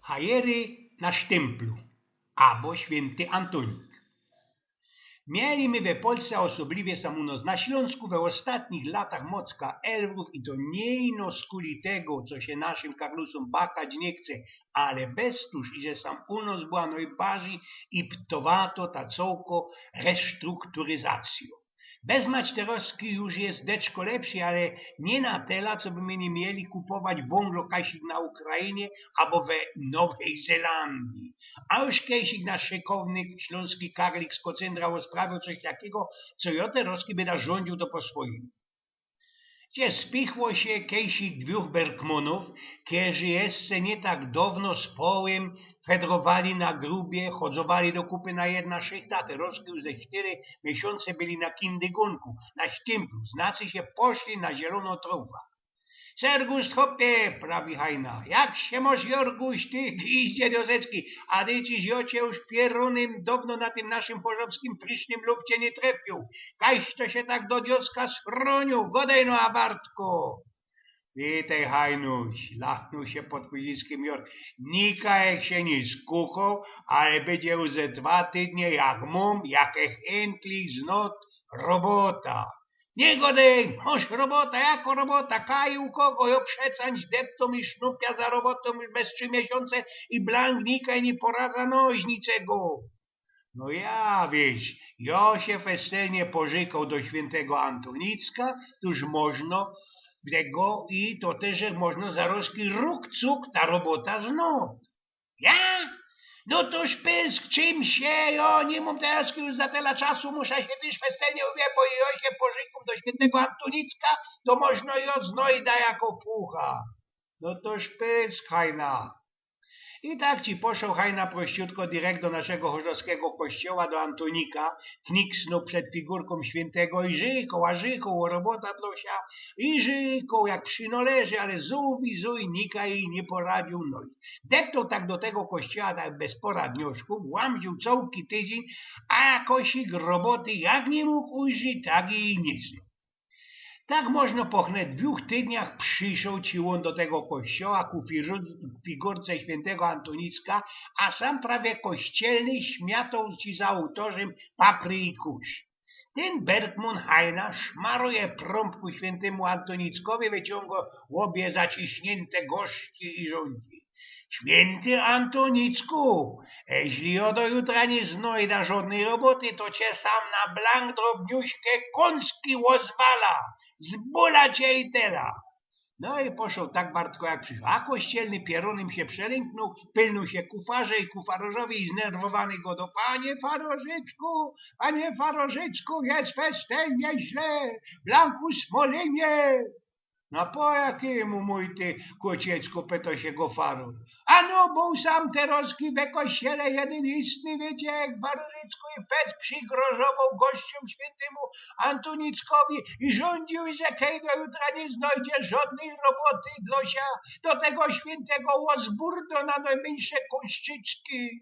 Hajery na sztemplu, albo święty Antonik. Mieliśmy we Polsce, osobliwie sam u nas na Śląsku, we ostatnich latach mocka elwów i to nie ino skuli tego, co się naszym Karlusom bakać nie chce, ale bez tuż, i że sam u nas była najbardziej i ptowato ta całko restrukturyzacją. Bezmać teroski już jest deczko lepszy, ale nie na tela, co by my nie mieli kupować wąglo kasik na Ukrainie albo we Nowej Zelandii. A już kejsik nasz szykowny śląski karlik skocendrał sprawił coś takiego, co ja teroski by rządził to po swoim. Gdzie spichło się kejsik dwóch Bergmanów, którzy jeszcze nie tak dawno z połem fedrowali na grubie, chodzowali do kupy na jedna szychta, teroski już ze 4 miesiące byli na kindygunku, na sztymplu, znaczy się poszli na zielono trąba. Sergus hopie, prawi Hajna, jak się masz Jorguś, ty idzie do Zecki, a ty ci ziocie już pierunym dawno na tym naszym chorzowskim fricznym lubcie nie trefił. Kaś to się tak do diocka schronił, godaj no a Bartku. Witaj Hajnuś, lachnął się pod kuzickim Jork. Nikajek się nie skuchał, ale będzie już ze 2 tydnie jak mum, jak chętlich znot robota. Nie godej, masz robota, jako robota, kaj u kogo, jo przecań deptom i sznupia za robotą już bez 3 miesiące i blank nikaj nie poradza noźnicego. No ja wieś, ja się weselnie pożykał do świętego Antonicka, tuż można tego i to też można zaroski ruk-cuk ta robota znów. Ja? No toż pysk, czym się, ja nie mam teraz już za tyle czasu, muszę się też weselnie bo ja się pożykam do świętego Antonicka, to można ją znajda jako fucha. No toż pysk, Hajna. I tak ci poszł Hajna prościutko direkt do naszego chorzowskiego kościoła, do Antonika, kniksnął przed figurką świętego i żykał, robota dlosia, i żykał jak przynależy, ale zuj, nika i nie poradził nogi. Deptał tak do tego kościoła tak bez poradnioszków, łamdził całki tydzień, a kosik roboty jak nie mógł ujrzeć, tak i nie znał. Tak można po 2 tydniach przyszł ci on do tego kościoła ku figurce świętego Antonicka, a sam prawie kościelny śmiatał ci za autorzem papry i kurz. Ten Bergman Hajna szmaruje prąb ku świętemu Antonickowi, wyciąga łobie zaciśnięte gości i rządzi. Święty Antonicku, jeśli ja do jutra nie znajdę żadnej roboty, to cię sam na blank drobniuśkę kąski łozwala. Zbula cię i tela. No i poszedł tak Bartko jak przyszł. A kościelny pierunem się przelęknął, pylnął się kufarze i kufarorzowi i znerwowany go do panie farożyczku, jest festynie źle, blanku smolinie. No po jakiemu, mój ty, kociecku, pyta się go farol. Ano, był sam teroski we kościele jeden istny, wiecie, jak Farożycku i fec przygrożował gościom świętemu Antonickowi i rządził, że kej do jutra nie znajdzie żadnej roboty dlosia do tego świętego łozburdo na najmniejsze kościczki.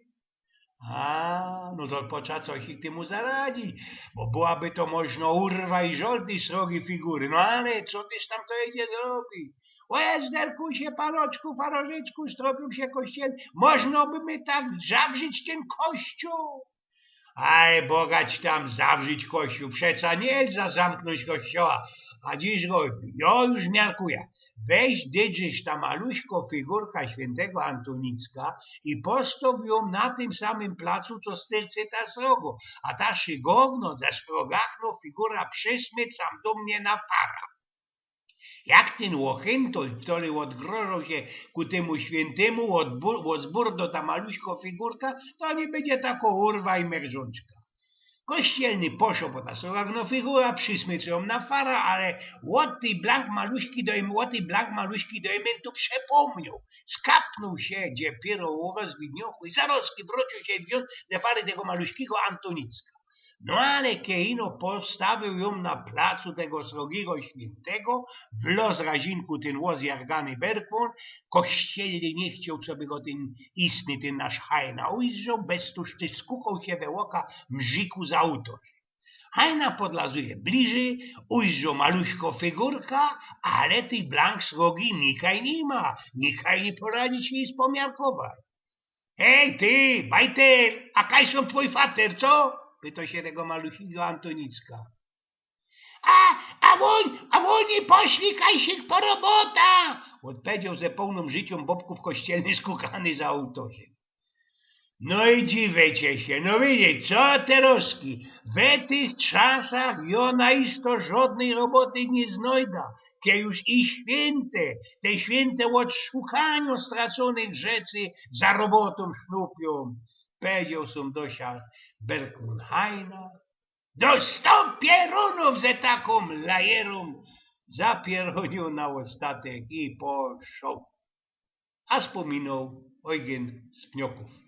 A, no to pocza coś ich temu zaradzić, bo byłaby to można urwać żoldy srogi figury, no ale co tyś tam to idzie zrobić? O jezderku się, panoczku, farożyczku, stropił się kościel, można by my tak zawrzeć ten kościół? Aj, bogać tam zawrzeć kościół, przeca nie za zamknąć kościoła, a dziś go, ja już miarkuję. Weź dydziś ta maluśko figurka świętego Antonicka i postaw ją na tym samym placu, co stylcyta srogo, a ta szygowno ze sprogachno figura przysmyt sam do mnie na para. Jak ten łochętol, który odgrożał się ku temu świętemu łozburdo ta maluśko figurka, to nie będzie tako urwa i merżączka. Kościelny poszł po ta srogno figura, przysmyc ją na fara, ale łoty blank maluśki do ementu przepomniał. Skapnął się, gdzie piero rozwidniochu i zaroski wrócił się wziąć ze fary tego maluśkiego Antonicka. No ale keino postawił ją na placu tego srogiego świętego, w los razinku ten łoz jargany Bergman, kościelny nie chciał, co by go ten istny, ten nasz Hajna ujrzał, bez tużty skukał się we łoka mrziku za autor. Hajna podlazuje bliżej, ujrzał maluśko figurka, ale tej blank srogi nikaj nie ma, nikaj nie poradzi się jej spomiarkować. Hej, ty, bajtel, a kaj są twój fater, co? Pyta się tego malusiego Antonicka. A oni poszli kajsik po robota, odpowiedział ze pełną życią bobków kościelny skukany za autorzem. No i dziwicie się, no widzieć, co teroski, w tych czasach jona isto żadnej roboty nie znajda, kie już i te święte od szukania straconych rzeczy za robotą sznupią. Powiedział som dosia Berkunhajna, do 100 pierunów ze taką lajerą zapieronił na ostatek i poszł. A wspominał Eugen z Pnioków.